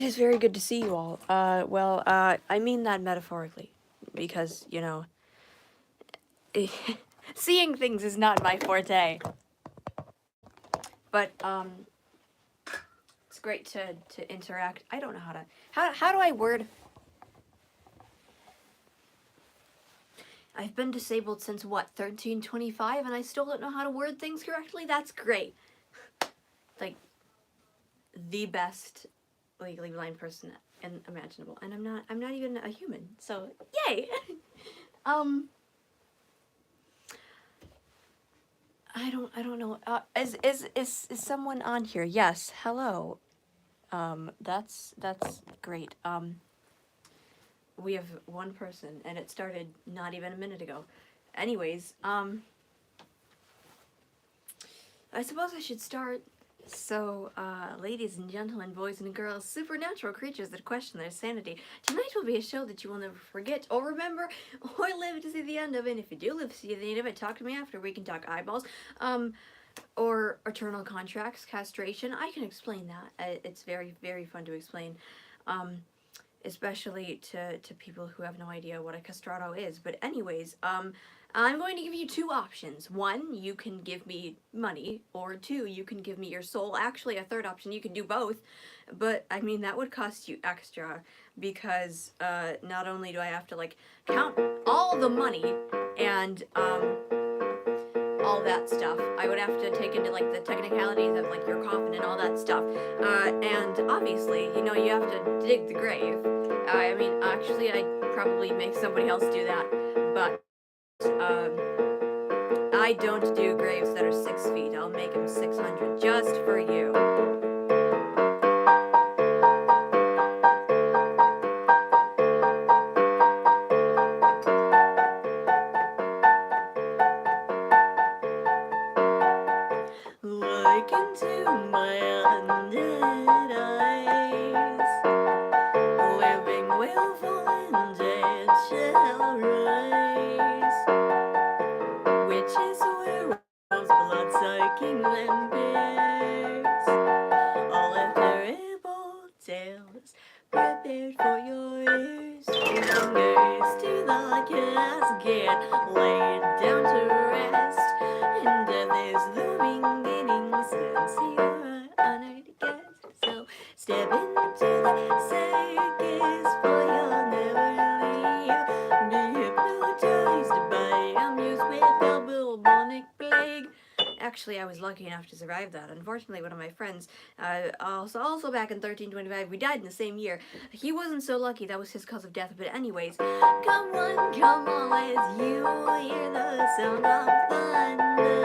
It's very good to see you all. I mean that metaphorically, because, you know, seeing things is not my forte. But, it's great to interact. I don't know how do I word? I've been disabled since, what, 1325, and I still don't know how to word things correctly? That's great. Like, the best legally blind person imaginable. And I'm not even a human, so, yay! I don't know. Is someone on here? Yes. Hello. That's great. We have one person, and it started not even a minute ago. Anyways, I suppose I should start. So, ladies and gentlemen, boys and girls, supernatural creatures that question their sanity, tonight will be a show that you will never forget or remember or live to see the end of. And if you do live to see the end of it, talk to me after. We can talk eyeballs, or eternal contracts, castration. I can explain that. It's very, very fun to explain, especially to people who have no idea what a castrato is. But anyways, I'm going to give you two options. One, you can give me money, or two, you can give me your soul. Actually, a third option, you can do both, but I mean, that would cost you extra, because not only do I have to, like, count all the money and all that stuff, I would have to take into, like, the technicalities of, like, your coffin and all that stuff, and obviously, you know, you have to dig the grave. I mean, actually, I'd probably make somebody else do that, but I don't do graves that are 6 feet. I'll make them 600 just for you. Look into my undead eyes, living willful and dead shall rise. Witches, werewolves, blood-sucking vampires, all of terrible tales prepared for your ears. Fingers to the casket, laid down to rest, and death is the beginning since you're honored guest. So step into the circus, for you'll never leave. Be hypnotized by amusement, the bubonic plague. Actually, I was lucky enough to survive that. Unfortunately, one of my friends, also back in 1325, we died in the same year. He wasn't so lucky, that was his cause of death. But anyways, come on, as you hear the sound of thunder.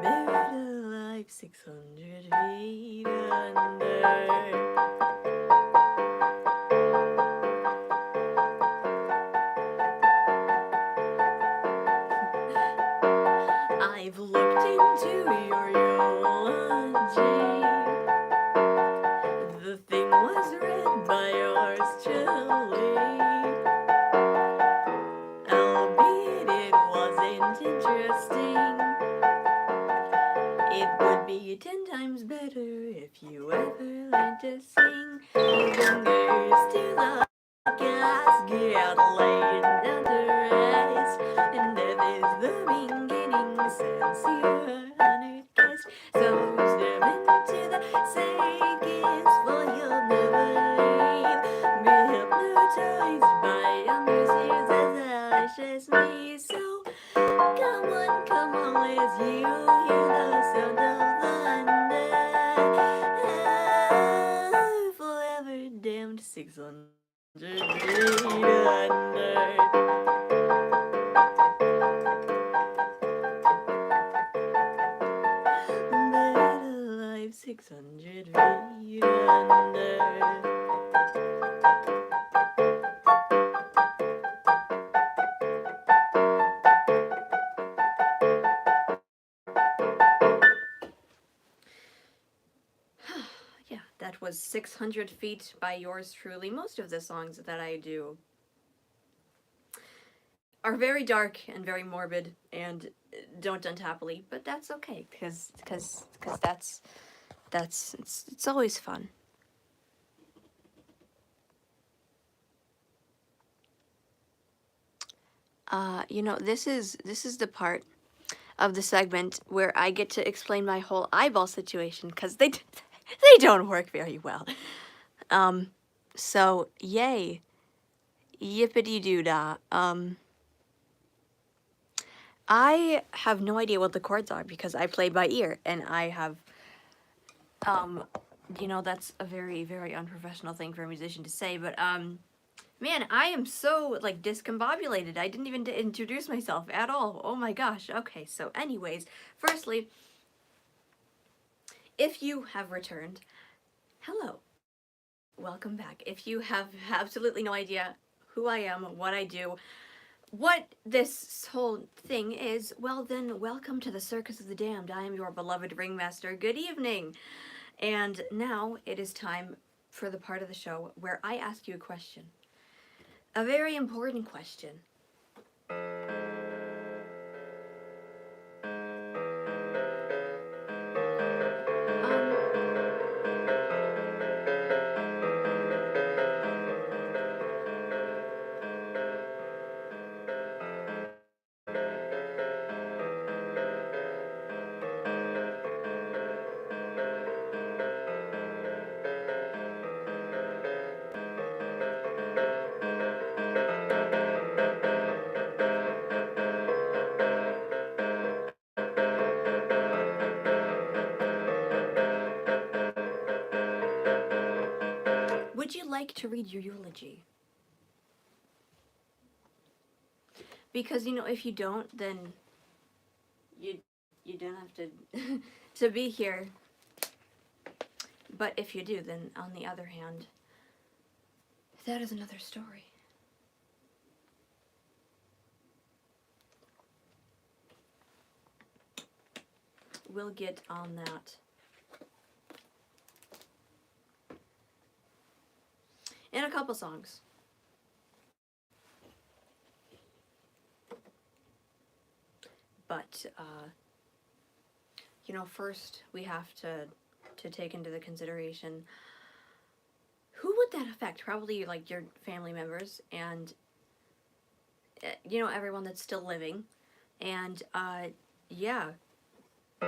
Buried alive 600 feet under. I've looked into your eulogy. The thing was read by yours truly, albeit it wasn't interesting. It would be 10 times better if you ever learned to sing. Fingers to the casket, laid down to rest, and death is the beginning since you're honored guest. So step into the circus, for you'll never leave. Be hypnotized by your music as delicious me. So come on, as you hear the sound of thunder. Forever damned 600 feet under. Buried alive 600 feet under. Yeah, that was 600 feet by yours truly. Most of the songs that I do are very dark and very morbid and don't end happily, but that's okay, because that's it's always fun. You know, this is the part of the segment where I get to explain my whole eyeball situation because they don't work very well. So yay, yippity doo dah. I have no idea what the chords are because I play by ear, and I have, you know, that's a very, very unprofessional thing for a musician to say, but, man, I am so, like, discombobulated. I didn't even introduce myself at all. Oh my gosh. Okay, so anyways, firstly, if you have returned, hello. Welcome back. If you have absolutely no idea who I am, what I do, what this whole thing is, well then, welcome to the Circus of the Damned. I am your beloved Ringmaster. Good evening. And now it is time for the part of the show where I ask you a question. A very important question. Would you like to read your eulogy? Because, you know, if you don't, then you don't have to to be here. But if you do, then on the other hand, that is another story. We'll get on that in a couple songs. But, you know, first we have to take into the consideration, who would that affect? Probably, like, your family members and, you know, everyone that's still living. And, yeah. So,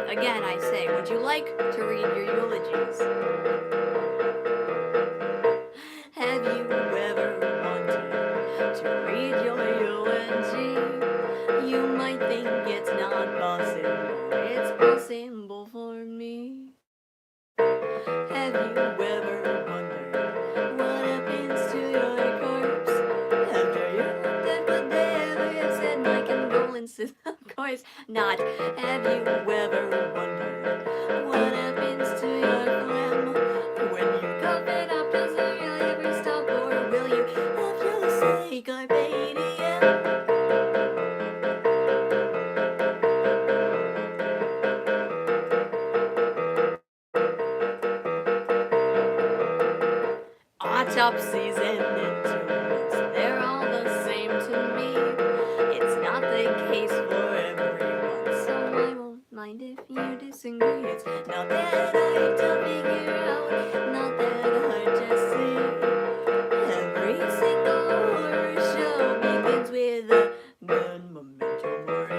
again, I say, would you like to read your eulogies? Have you ever wanted to read your eulogy? You might think it's not possible. It's possible for me. Have you ever wondered what happens to your corpse after you're dead? Would they ever have said my condolences? Of course not. Have you ever wondered what happens to your phlegm when you cough it up? Does it really ever stop, or will you have to say carpe diem? Autopsies and entombments, they're all the same to me. It's not the case for everyone, so I won't mind if you disagree. It's not that hard to figure out, not that hard to see. Every single horror show begins with a good memento mori.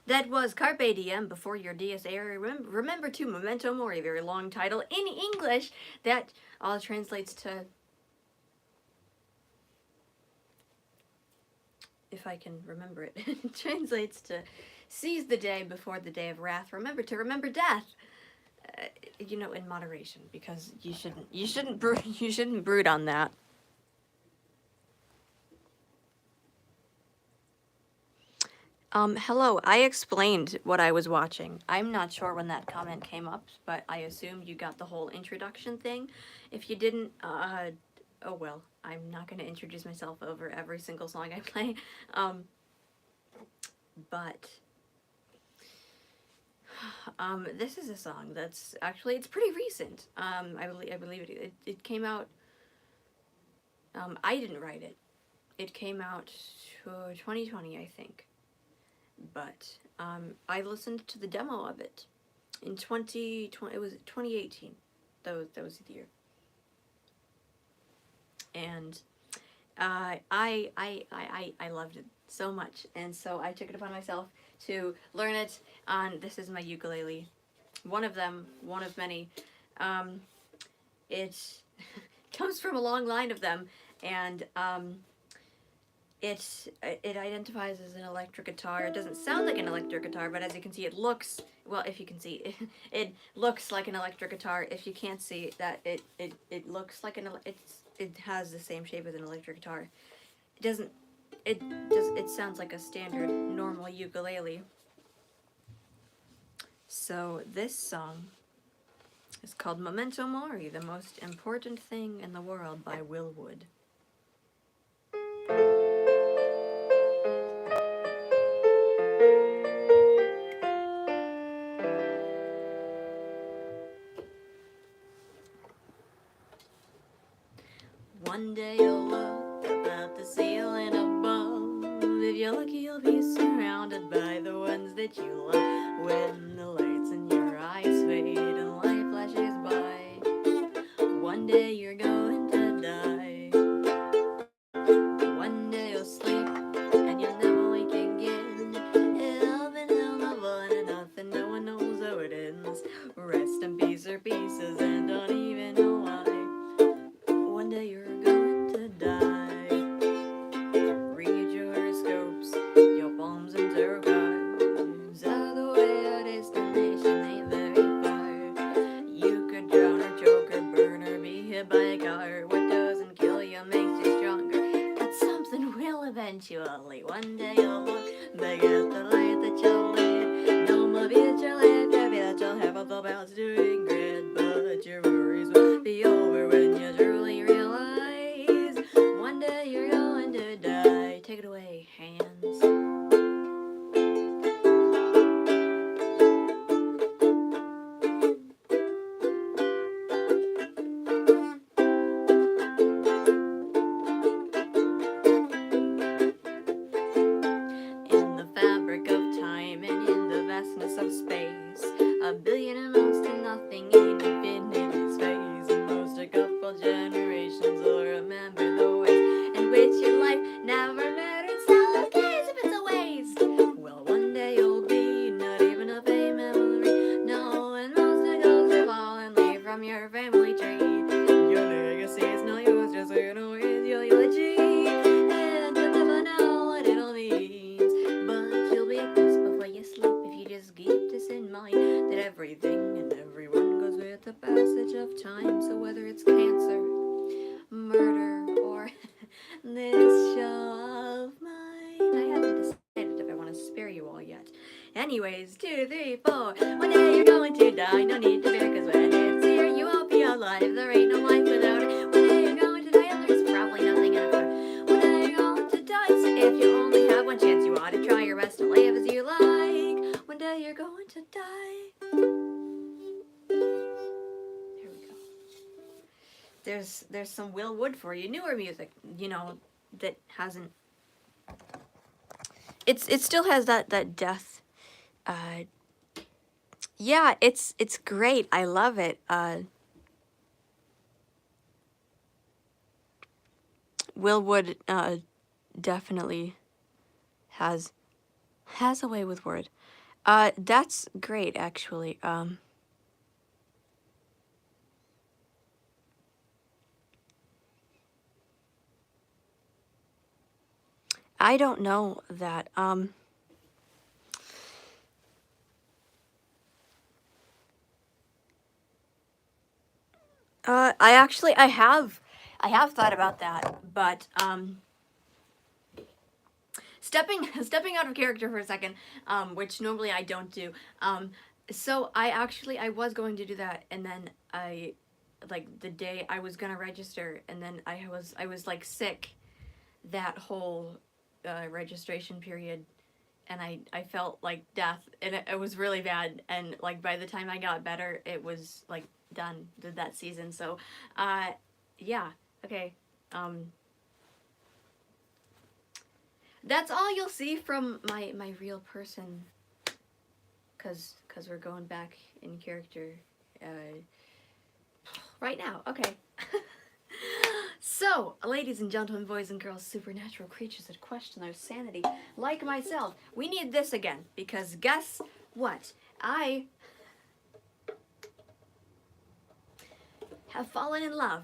That was Carpe Diem before your dies irae. Remember to memento mori, very long title. In English, that all translates to, if I can remember it, it translates to seize the day before the day of wrath. Remember to remember death. You know, in moderation, because you shouldn't brood on that. Hello, I explained what I was watching. I'm not sure when that comment came up, but I assumed you got the whole introduction thing. If you didn't, oh well, I'm not going to introduce myself over every single song I play. Um, but, this is a song that's actually, it's pretty recent. I believe it came out, I didn't write it. It came out 2020, I think. But, I listened to the demo of it in 2020, it was 2018. That was the year. And I loved it so much, and so I took it upon myself to learn it on This Is My Ukulele. One of them, one of many. It comes from a long line of them, and it identifies as an electric guitar. It doesn't sound like an electric guitar, but as you can see, it looks, well, if you can see, it looks like an electric guitar. If you can't see that, it looks like it has the same shape as an electric guitar. It doesn't, it sounds like a standard normal ukulele. So this song is called Memento Mori, the most important thing in the world, by Will Wood. One day you'll look up at the ceiling above. If you're lucky, you'll be surrounded by the ones that you love. When the lights in your eyes fade and life flashes by, one day you're going to die. One day you'll sleep and you'll never wake again. It'll be novel and nothing, no one knows how it ends. Rest in peace or pieces and don't even know why. One day you're going to die. Read your horoscopes, your palms and tarot cards. Out of the way, our destination ain't very far. You could drown or choke or burn or be hit by a car. What doesn't kill you makes you stronger. But something will eventually. One day you'll look back at the life that you lived. No more future left, happy that you'll have all the balance to regret. But your worries will be over when you truly realize one day you're going to die. Take it away, hands. In the fabric of time and in the vastness of space, a billion amounts to nothing in infinity's space. And most a couple generations will remember the ways in which your life never mattered. So who cares if it's a waste? Well, one day you'll be not even a fame memory. No, and most of those will fall and leave from your family tree. Your legacy is not yours, just so you know it's your eulogy. And you'll never know what it'll mean. But you'll be at peace before you sleep if you just keep this in mind, that everything and everyone goes with the passage of time. So whether it's cancer, murder, or this show of mine, I haven't decided if I want to spare you all yet. Anyways, 2, 3, 4. One day you're going to die, no need to fear, cause when it's here you won't be alive. There ain't no life without it. One day you're going to die and there's probably nothing after. One day you're going to die, so if you only have one chance, you ought to try your best to live as you like. One day you're going to die. Here we go. There's some Will Wood for you. Newer music, you know, that hasn't. It still has that death. Yeah, it's great. I love it. Will Wood definitely has a way with word. That's great, actually. I don't know that. I have thought about that, but stepping out of character for a second, which normally I don't do. So I was going to do that, and then like the day I was gonna register, and then I was like sick that whole registration period, and I felt like death, and it was really bad, and like by the time I got better, it was like done, did that season. So yeah, okay. That's all you'll see from my real person, cause we're going back in character right now. Okay. So, ladies and gentlemen, boys and girls, supernatural creatures that question their sanity, like myself, we need this again, because guess what? I have fallen in love,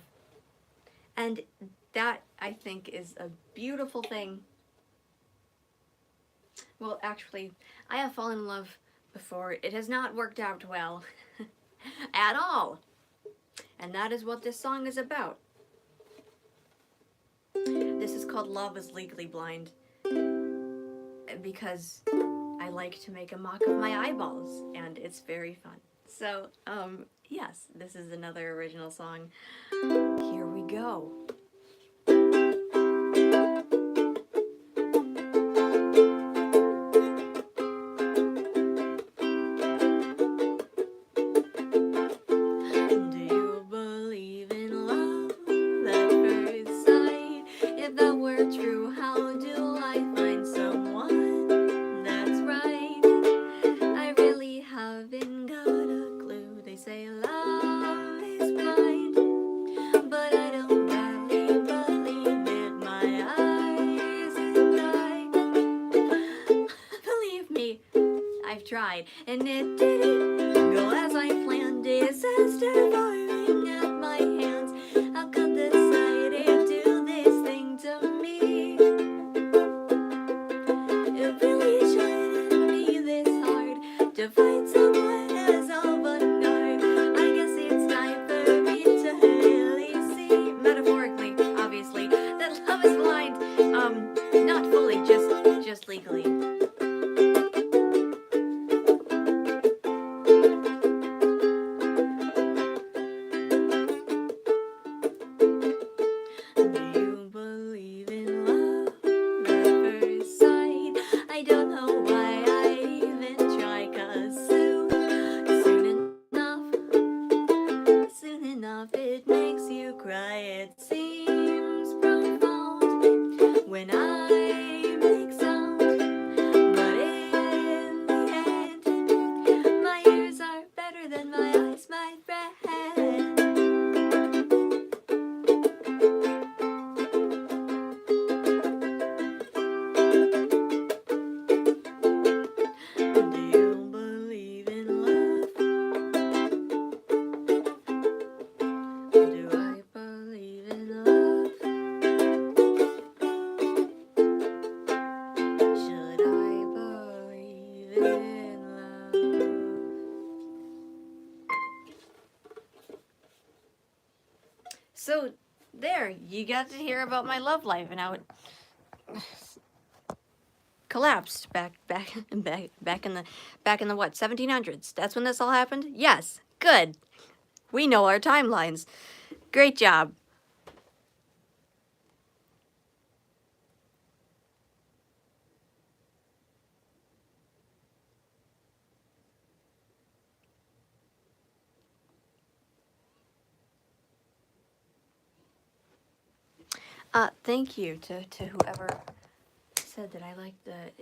and that, I think, is a beautiful thing. Well, actually, I have fallen in love before. It has not worked out well at all, and that is what this song is about. This is called Love is Legally Blind, because I like to make a mock of my eyeballs, and it's very fun. So, yes, this is another original song. Here we go. Tried, and it didn't go as I planned. Disaster forming at my hands. How could society do this thing to me? It really shouldn't be this hard to find someone as avant-garde. I guess it's time for me to really see, metaphorically, obviously, that love is blind. Not fully, just legally. It makes you cry, it seems profound when I make sound, but in the end, my ears are better than my eyes, my friend. Do you believe in love? Do I believe in love? Should I believe in love? So there, you got to hear about my love life and how it collapsed back in the what, 1700s. That's when this all happened? Yes. Good. We know our timelines. Great job. Thank you to whoever said that I like that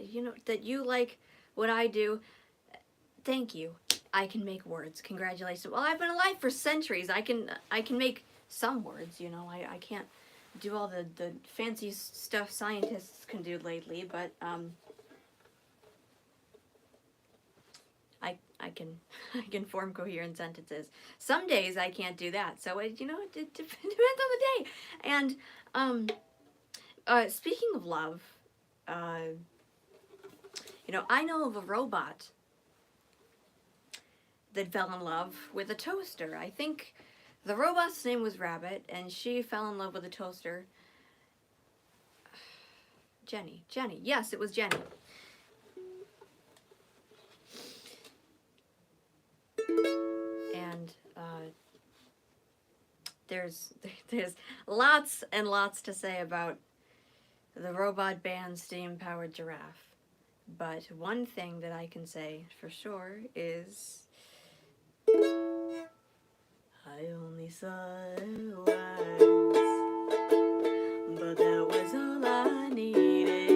you like what I do. Thank you. I can make words. Congratulations. Well, I've been alive for centuries. I can make some words, you know. I can't do all the fancy stuff scientists can do lately, but I can form coherent sentences. Some days I can't do that, so it depends on the day. And speaking of love, I know of a robot that fell in love with a toaster. I think the robot's name was Rabbit, and she fell in love with a toaster Jenny. Jenny. Yes, it was Jenny. And there's lots and lots to say about the robot band Steam-Powered Giraffe. But one thing that I can say for sure is I only saw it once, but that was all I needed.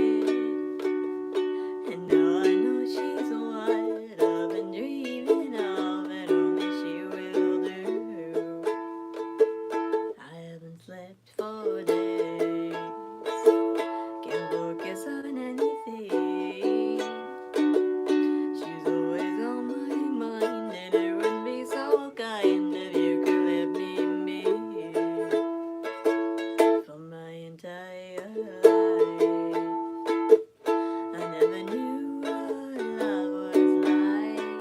And now I know she's what I've been dreaming of, and only she will do. I haven't slept for days, can't focus on anything. She's always on my mind, and it would be so kind if you could let me be for my entire life. I never knew what love was like,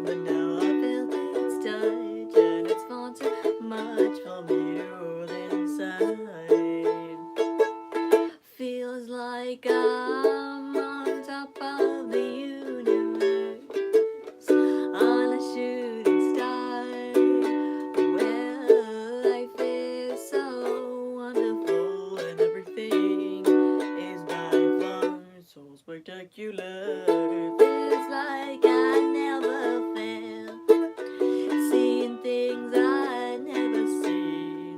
but now I felt its touch, and it's far too much for me to hold inside. Feels like I'm on top of the universe, on a shooting star. Well, life is so wonderful, and everything is by far so spectacular. Feels like I never fail, seeing things I never seen.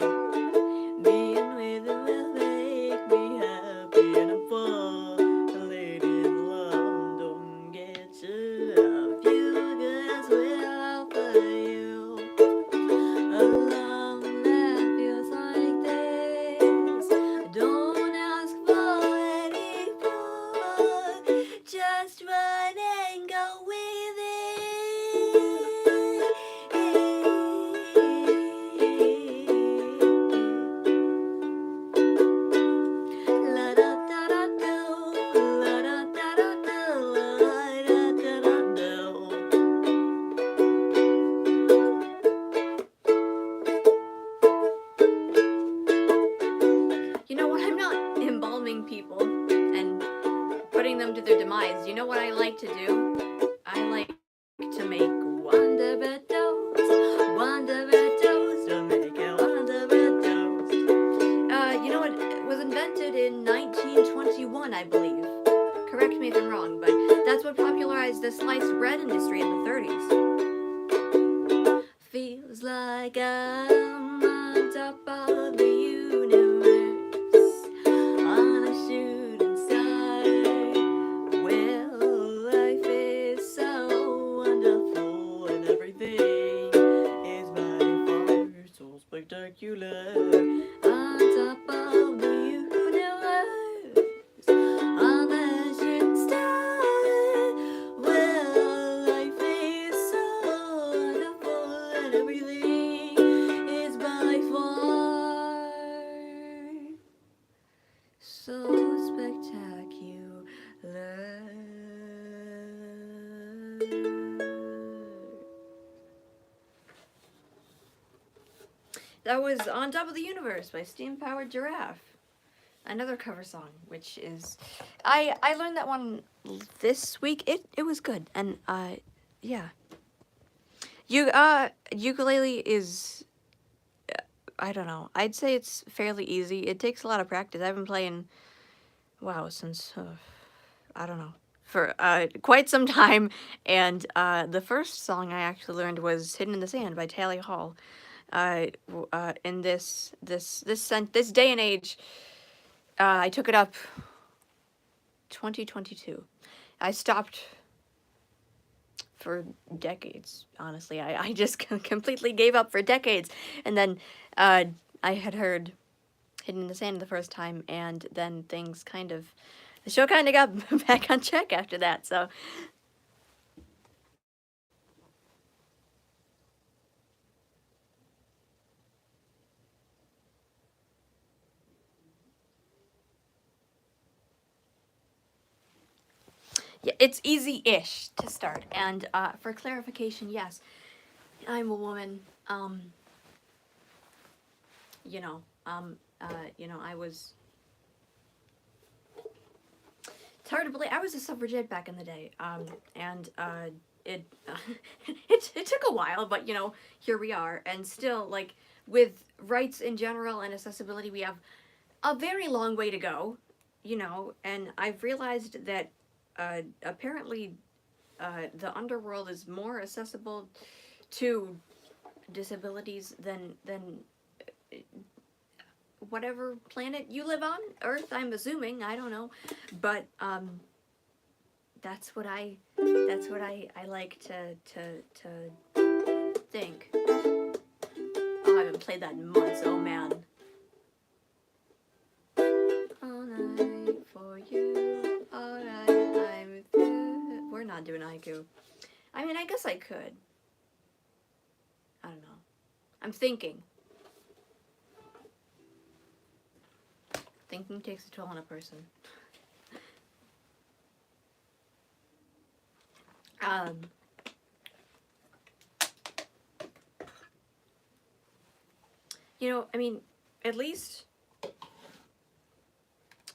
Being with you will make me happy, and I'm falling in love. Don't get you up, you guys will offer you a love that feels like this. Don't ask for any more, just run and go with it. La da da da do, la da da da do, la da da da do. You know what? I'm not embalming people and putting them to their demise. You know what I like to do? I like to make Wonder Bread toast, to make a Wonder Bread toast. You know what? It was invented in 1921, I believe. Correct me if I'm wrong, but that's what popularized the sliced bread industry in the 30s. Feels like I'm on top of the universe, on a shooting star. Well, life is so wonderful, and everything is by far so spectacular. On top of the universe, on a shooting star. Well, life is so wonderful, and everything is by far so spectacular. That was On Top of the Universe by Steam-Powered Giraffe. Another cover song, which is... I learned that one this week. It was good, and yeah. Ukulele is... I don't know. I'd say it's fairly easy. It takes a lot of practice. I've been playing, wow, since, I don't know, for quite some time. And the first song I actually learned was Hidden in the Sand by Tally Hall. In this day and age, I took it up 2022. I stopped for decades, honestly. I just completely gave up for decades. And then I had heard Hidden in the Sand the first time, and then things kind of... The show kind of got back on track after that, so... Yeah, it's easy-ish to start, and for clarification, yes, I'm a woman. You know, I was It's hard to believe. I was a suffragette back in the day, and it it took a while, but you know, here we are, and still, like, with rights in general and accessibility, we have a very long way to go, you know. And I've realized that apparently the underworld is more accessible to disabilities than whatever planet you live on, Earth, I'm assuming. I don't know, but that's what I like to think. Oh, I haven't played that in months. Oh man. All night for you. All right, I'm through. We're not doing haiku. I mean, I guess I could. I don't know. I'm thinking. Thinking takes a toll on a person. You know, I mean, at least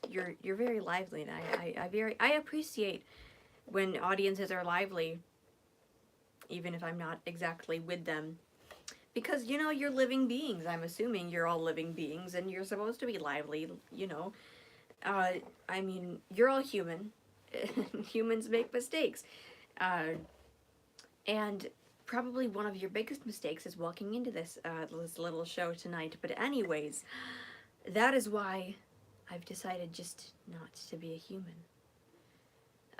you're very lively, and I appreciate when audiences are lively, even if I'm not exactly with them, because you know, you're living beings. I'm assuming you're all living beings, and you're supposed to be lively. You know, I mean, you're all human. Humans make mistakes, and probably one of your biggest mistakes is walking into this this little show tonight. But anyways, that is why I've decided just not to be a human.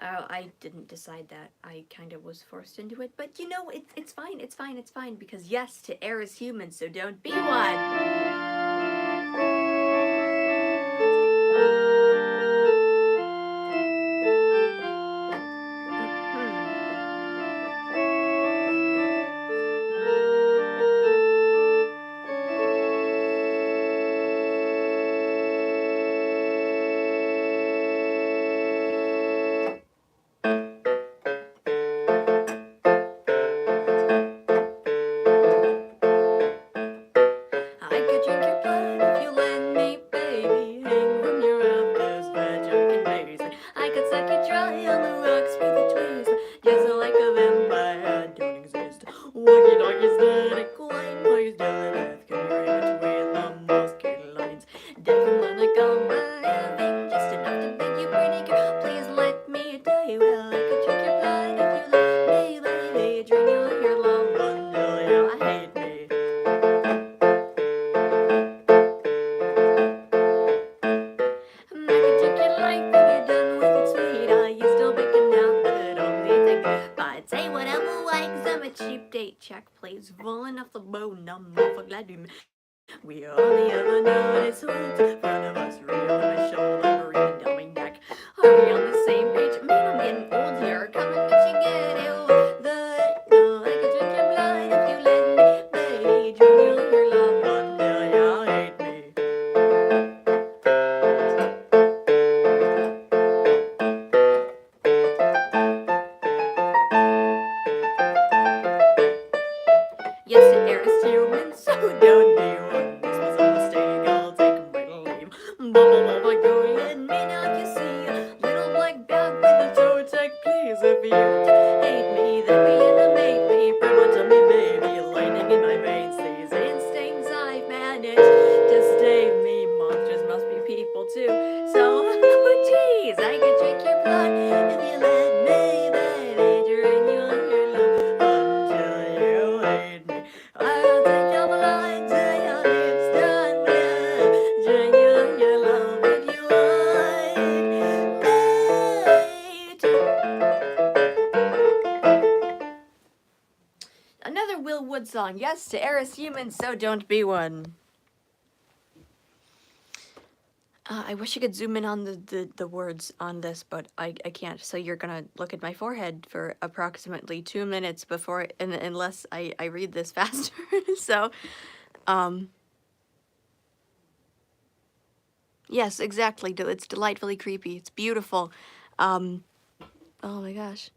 I didn't decide that. I kind of was forced into it. But you know, it's fine. It's fine. It's fine. Because yes, to err is human, so don't be one. We only ever notice what's in front of us, real on my shoulder, or even down my neck. Are we on the same page? Man, I'm getting old here. Come and let you get it. No, I can drink your blood if you let me, baby. Join you like your loved one till you hate me. Yes, the air is human, so don't be one. This was a mistake, I'll take my leave. Bubble, go ahead, me now you see. Little black bag with a toe tag, please. If you hate me, then we animate me. Promote to me, baby, lightning in my veins. These instincts I've managed to stay me. Monsters must be people too. So, geez, I could drink your blood if you let me, baby. Drink your love until you hate me. I'll take your blood till your lips turn blue. Drink your love if you want me to. Another Will Wood song. Yes, to err is human, so don't be one. I wish I could zoom in on the words on this, but I can't. So you're gonna look at my forehead for approximately 2 minutes before, unless I read this faster. So, yes, exactly. It's delightfully creepy. It's beautiful. Oh my gosh.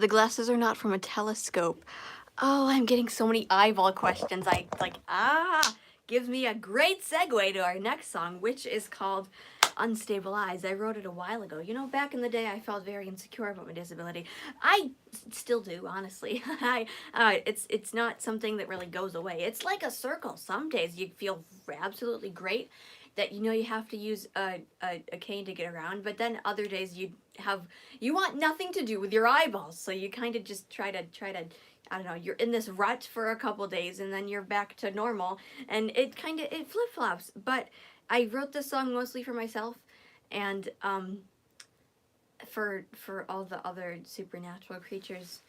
The glasses are not from a telescope. Oh, I'm getting so many eyeball questions. Gives me a great segue to our next song, which is called Unstable Eyes. I wrote it a while ago. You know, back in the day, I felt very insecure about my disability. I still do, honestly. It's not something that really goes away. It's like a circle. Some days you feel absolutely great that you know you have to use a cane to get around, but then other days you want nothing to do with your eyeballs, so you kind of just try to I don't know, you're in this rut for a couple days and then you're back to normal, and it flip-flops. But I wrote this song mostly for myself, and for all the other supernatural creatures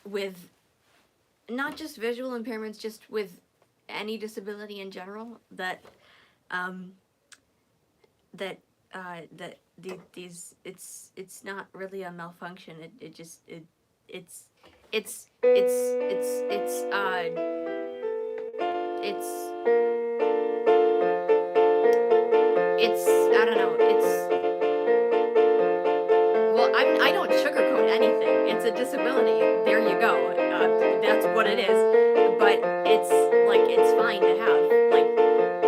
with not just visual impairments, just with any disability in general, that these it's not really a malfunction. It's it's it's it's it's I don't know. I don't sugarcoat anything. It's a disability. There you go. That's what it is. But it's fine to have. Like,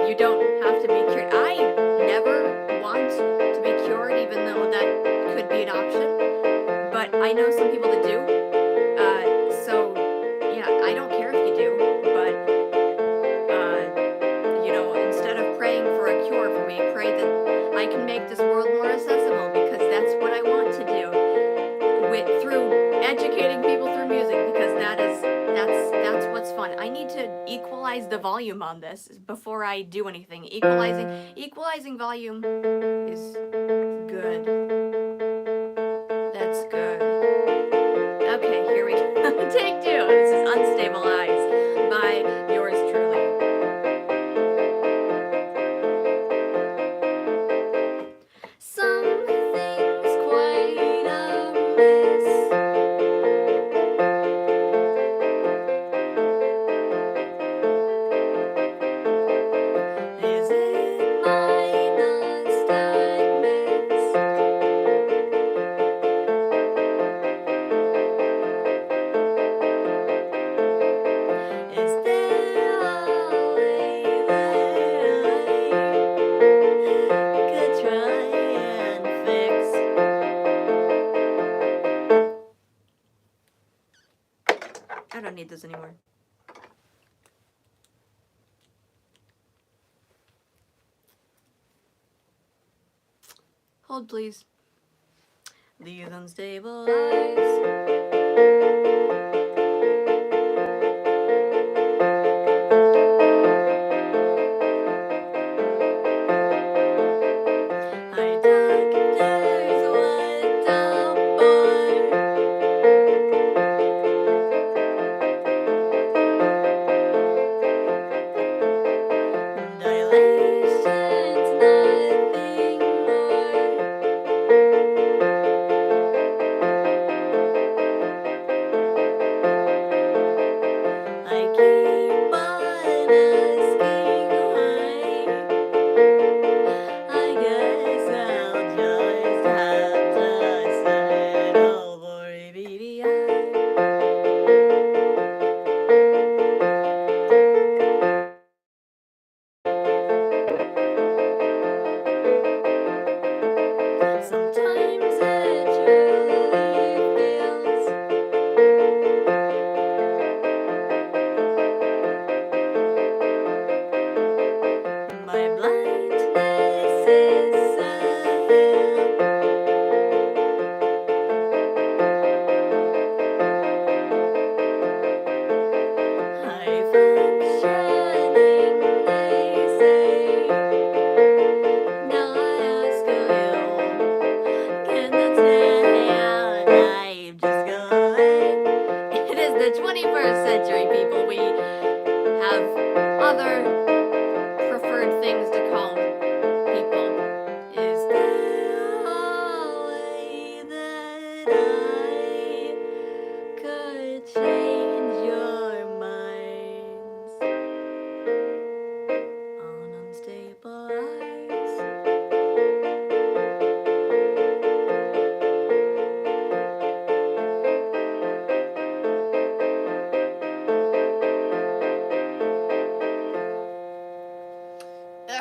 you don't have to be cured. I never want to be cured, even though that could be an option. But I know some people that do. So yeah, I don't care if you do. But instead of praying for a cure for me, pray that I can make this world more accessible, because that's what I want to do through educating people through music, because that's what's fun. I need to equalize the volume on this before I do anything. Equalizing volume is good. That's good. Okay, here we go. Take two. This is Unstable Eyes by yours truly. Something's quite amiss. Is it my nystagmus? Is there a way that I could try and fix? I don't need this anymore. Hold, please. These unstable eyes. I doctors what a bore. Dilation's nothing more.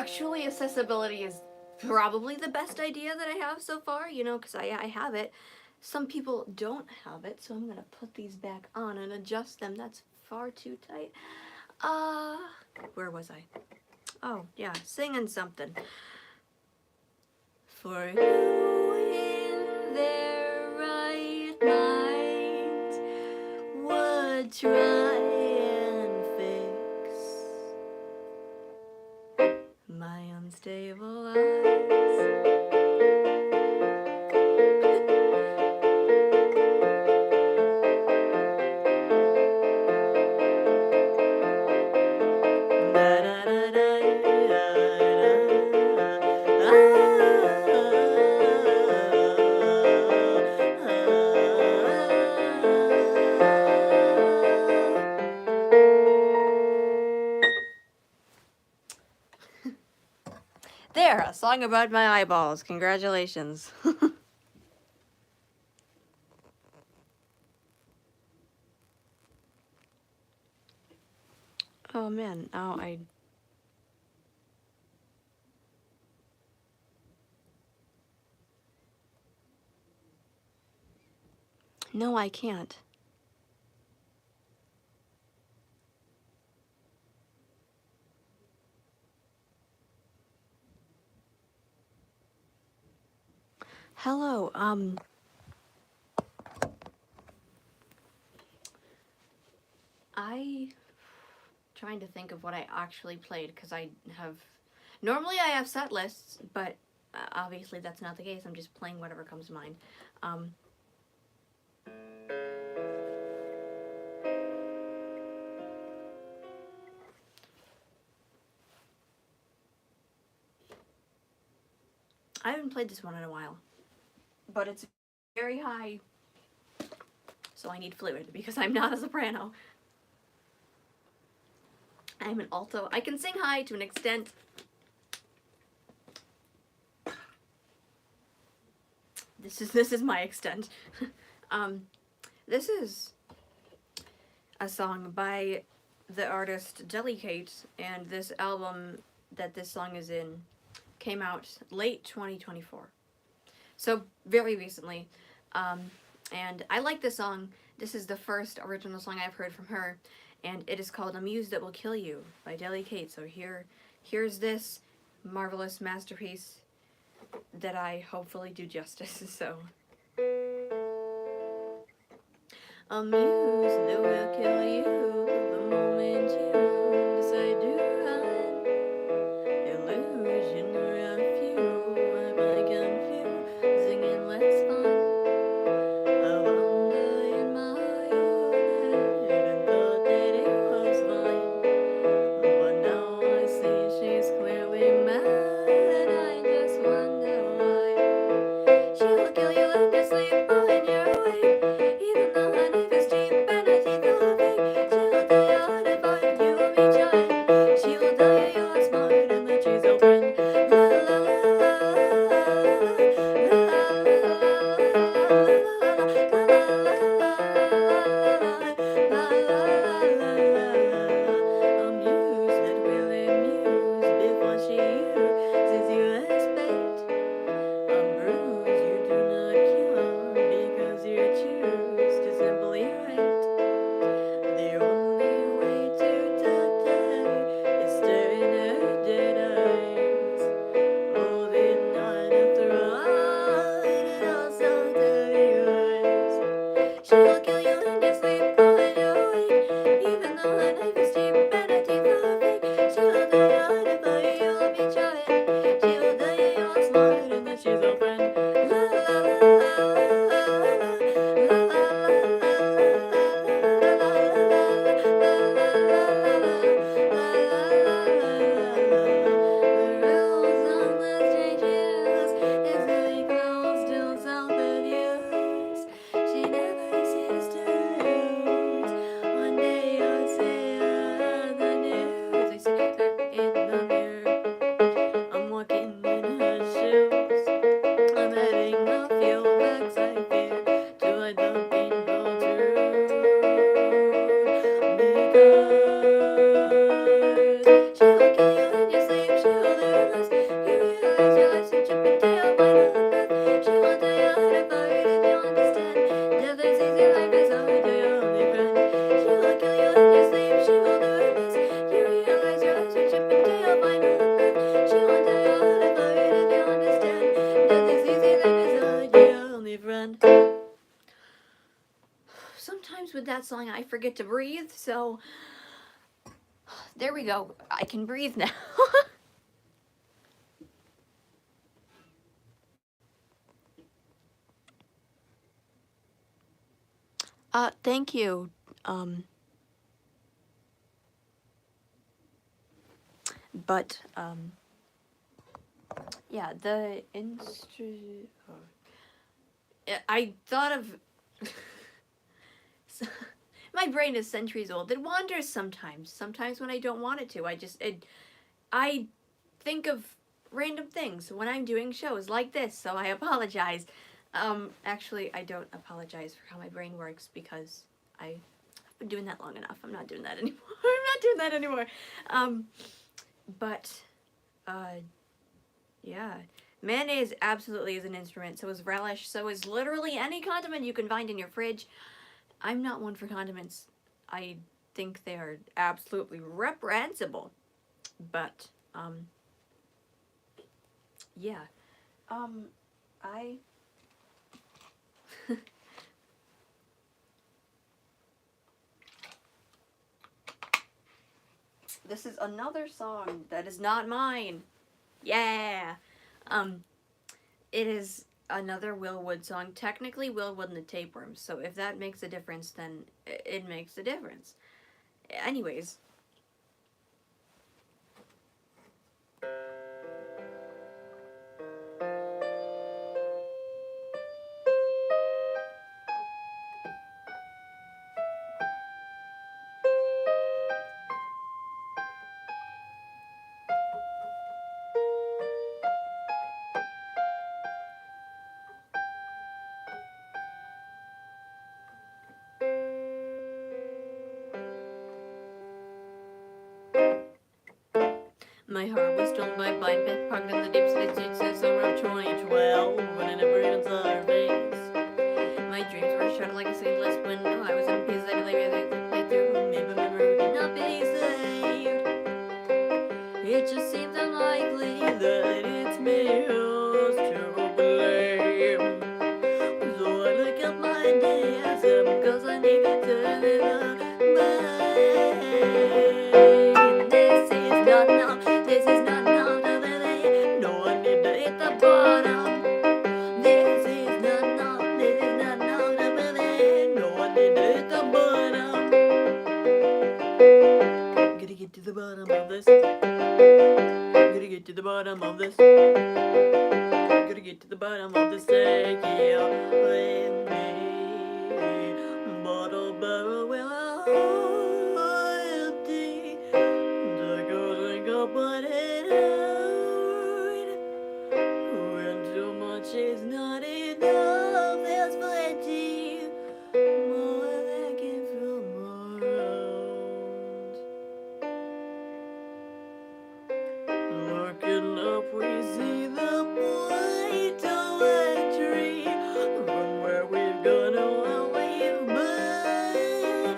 actually, accessibility is probably the best idea that I have so far, you know, because I have it. Some people don't have it, so I'm gonna put these back on and adjust them. That's far too tight. Where was I? Oh, yeah, singing something. For who in their right mind would try and fix my unstable eyes? There, a song about my eyeballs. Congratulations. Oh man, now No, I can't. Hello, trying to think of what I actually played, because normally I have set lists, but obviously that's not the case. I'm just playing whatever comes to mind. I haven't played this one in a while, but it's very high, so I need fluid because I'm not a soprano. I'm an alto. I can sing high to an extent. This is my extent. This is a song by the artist Delicate, and this album that this song is in came out late 2024. So very recently. And I like this song. This is the first original song I've heard from her, and it is called "A Muse That Will Kill You" by Delicate. So here's this marvelous masterpiece that I hopefully do justice. So, a muse that will kill you the moment you decide to run. Illusionary of you, I'm like confusing and less fun. I wander in my own head and thought that it was fine, but now I see she's clearly mad, and I just wonder why. She will kill you in your sleep or when you're awake, even though honey is cheap and I think you'll fake. She will tell you how to find with that song, I forget to breathe, so there we go. I can breathe now. Thank you. But, yeah, the I thought of... My brain is centuries old. It wanders sometimes. Sometimes when I don't want it to. I think of random things when I'm doing shows like this, so I apologize. Actually, I don't apologize for how my brain works because I've been doing that long enough. I'm not doing that anymore. I'm not doing that anymore. But, yeah. Mayonnaise absolutely is an instrument. So is relish. So is literally any condiment you can find in your fridge. I'm not one for condiments. I think they are absolutely reprehensible. But, yeah. I... This is another song that is not mine. Yeah. It is another Will Wood song. Technically, Will Wood and the Tapeworms. So if that makes a difference, then it makes a difference. Anyways. My heart was stolen by a blind pit, parked in the deep stitches summer of 2012, when I never even saw her face. My dreams were shuttered like a seamless window. I was in pieces, I believe they through me, but memory cannot be saved. It just seems unlikely that it's me who's to blame. So I look up my DSM, cause I need to live This is not now, this is not now, no, I need to hit the bottom. This is not now, this is not now, no, I need to hit the bottom. Gotta get to the bottom of this. Gotta get to the bottom of this. Gotta get to the bottom of this. Yeah, with me. Bottle barrel will empty. The girls ain't got but it out. When too much is not enough, there's plenty more that can from around. Looking up, we see the point of a tree. From where we've gone and where we've been.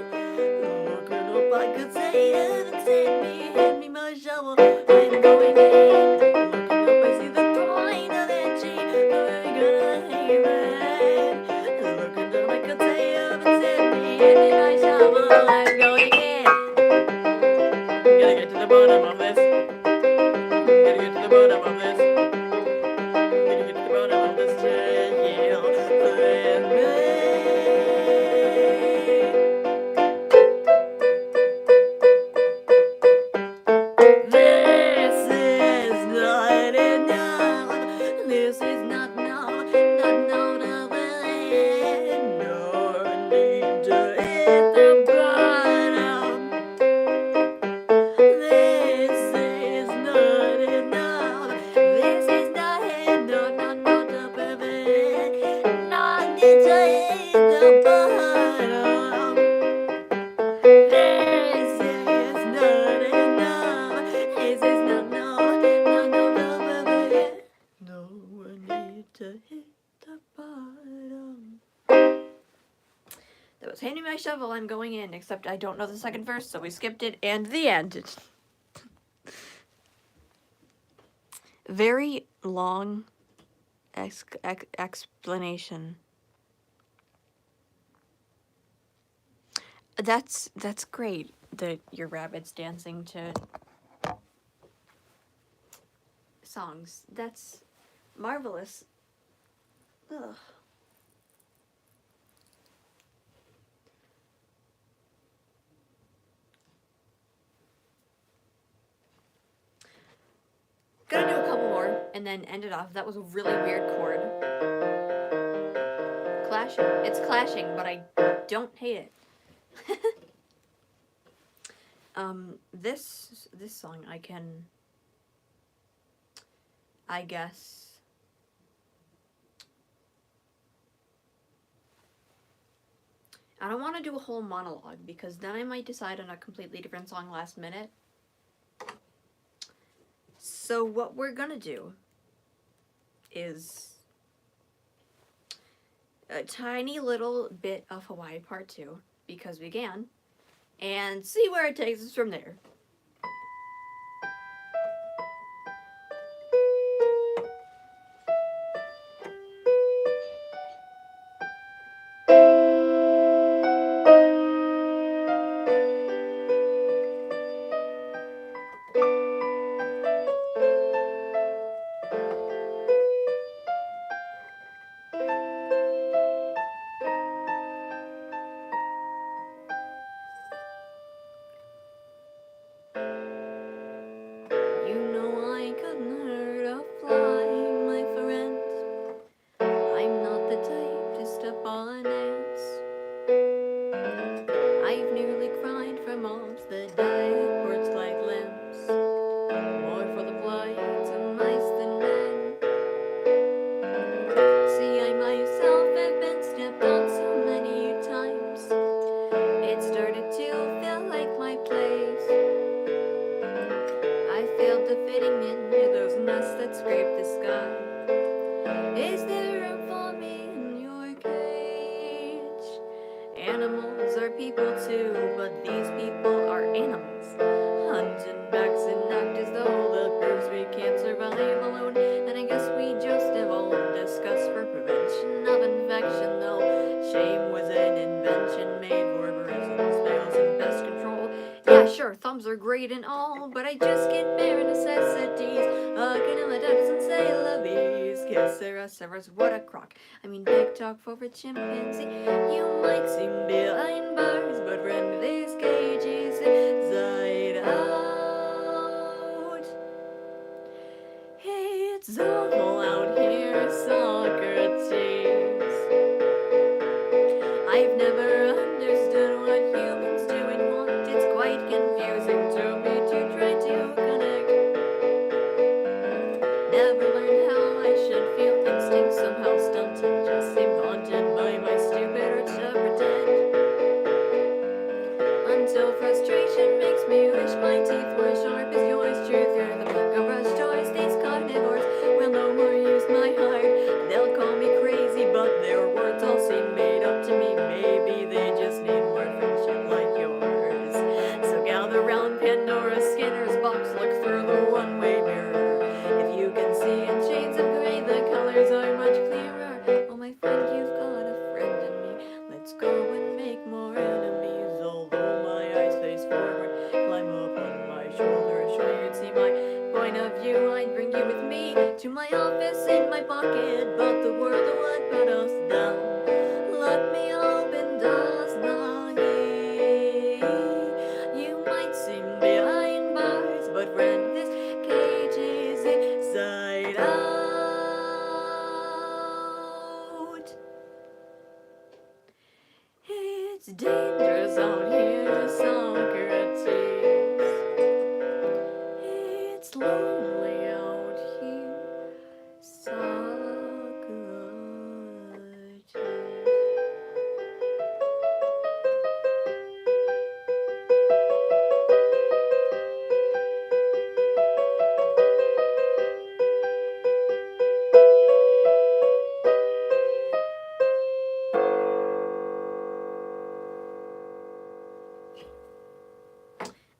Looking up, I could say it and send me, hand me my shovel. I'm going in. Looking up, I see the point of that tree. Where we gonna hang it? Looking down, I could say it and send me, hand me my shovel. I'm going in. Gotta get to the bottom of this. Gotta get to the bottom of this. Gotta get to the bottom of this jail with me. This is not enough. This is not enough. Not notable. No need to hit the bottom. This is not enough. This is not enough. Not the perfect. Not need to hit the bottom. This is not enough. This is not the perfect. No one need to hit the bottom. That was handing my shovel, I'm going in, except I don't know the second verse, so we skipped it, and the end. Very long explanation. That's great that your rabbit's dancing to songs. That's marvelous. Ugh. Gonna do a couple more and then end it off. That was a really weird chord. Clashing. It's clashing, but I don't hate it. This song I can, I guess, I don't want to do a whole monologue because then I might decide on a completely different song last minute. So what we're gonna do is a tiny little bit of Hawaii Part 2 because we can, and see where it takes us from there. Animals are people too, but these people are animals. Hunting backs and act as though the proves we can't survive alone. And I guess we just evolved discuss for prevention of infection, though shame was an invention made for prisons, fails, and pest control. Yeah, sure, thumbs are great and all, but I just get bare necessities. Hugging in my ducks and say la bees. Kiss Sarah Severs, what a crock. I mean, big talk for a chimpanzee. You might seem behind bars, but run these cages inside out. Hey, it's awful out here, Socrates. I've never understood what humans do and want. It's quite confusing to me to try to connect. Never learned how I should feel. Instinct somehow stunted. Just seem haunted by my stupid urge to pretend. Until frustration makes me wish my teeth were sharp as yours. True through the book of rush toys. These carnivores will no more use my heart. They'll call me crazy, but their words all seem made up to me. Maybe they just need more friendship like yours. So gather round Pandora's Skinner's box. Look through the one-way mirror. If you can see in shades of gray, the colors are much clearer. Oh, my friend, you've got a friend in me. Let's go and make more enemies. Although my eyes face forward, climb up on my shoulder. Sure, you'd see my point of view. I'd bring you with me to my office in my pocket, but the world would put us down. Let me open doors, doggy. You might seem behind bars, but friend, this cage is inside out. It's dangerous out here, Socrates. It's lonely out here, Socrates.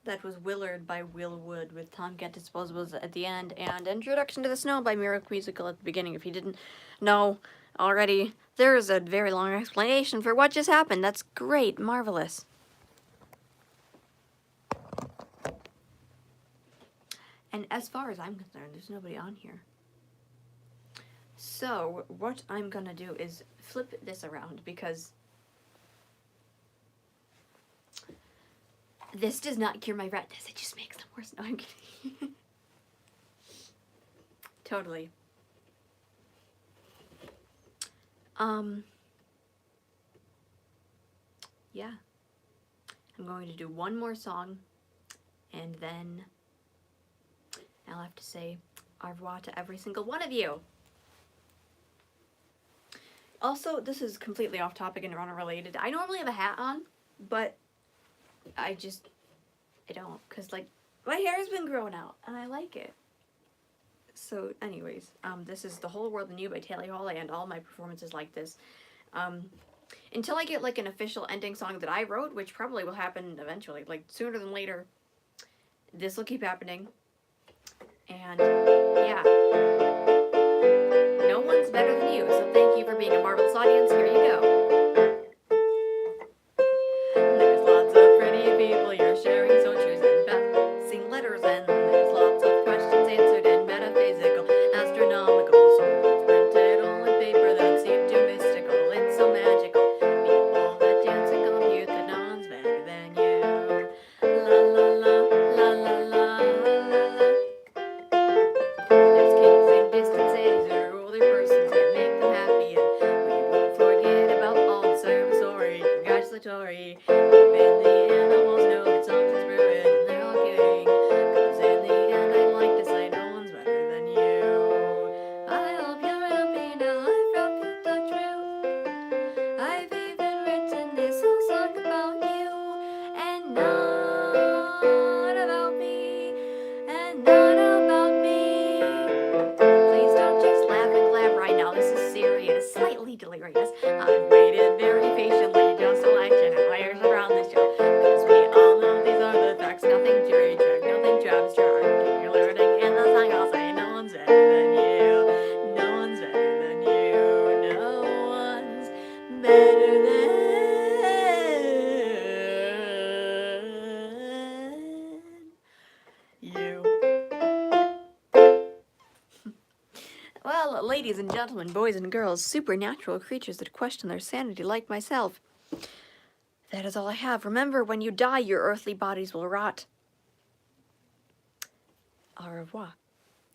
That was Willard by Will Wood with Tom Get Disposables at the end, and Introduction to the Snow by Miracle Musical at the beginning. If you didn't know already, there is a very long explanation for what just happened. That's great, marvelous. And as far as I'm concerned, there's nobody on here. So, what I'm gonna do is flip this around because this does not cure my redness, it just makes them worse. No, I'm kidding. Totally. Yeah. I'm going to do one more song, and then I'll have to say au revoir to every single one of you. Also, this is completely off topic and unrelated. I normally have a hat on, but I don't, because, like, my hair's been growing out, and I like it. So, anyways, this is The Whole World and You by Taylor Hall, and all my performances like this. Until I get, like, an official ending song that I wrote, which probably will happen eventually, like, sooner than later, this will keep happening. And, yeah. No one's better than you, so thank you for being a marvelous audience. Here you go. There's lots of pretty people you're sharing, so choose and passing letters, and there's lots of questions answered in metaphysical, astronomical, so it's printed all in paper that seem too mystical. It's so magical. People that dance and compute that no one's better than you. La la la, la la la, la la la. There's kings in distant cities or older persons that make them happy, and we won't forget about all the servitory, congratulatory. Even the animals know that something's brewing, and they're all kidding. 'Cause in the end, I'd like to say no one's better than you. I hope you're happy now. I've brought you the truth. I've even written this whole song about you, and not about me, and not about me. Please don't just laugh and clap right now. This is serious, slightly delirious. I've waited very patiently just to let you know hires around this show. Because we all know these are the facts. Nothing to retract, nothing to abstract. If you're learning in the song, I'll say no one's better than you. No one's better than you. No one's better than you. Well, ladies and gentlemen, boys and girls, supernatural creatures that question their sanity like myself, that is all I have. Remember, when you die, your earthly bodies will rot. Au revoir.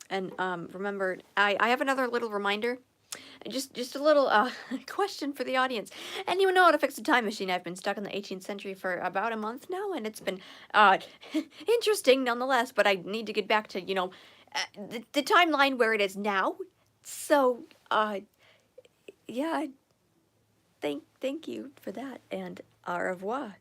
And remember, I have another little reminder. Just a little question for the audience. Anyone know how to fix a time machine? I've been stuck in the 18th century for about a month now, and it's been interesting nonetheless, but I need to get back to, you know, the timeline where it is now. So, yeah, thank you for that, and au revoir.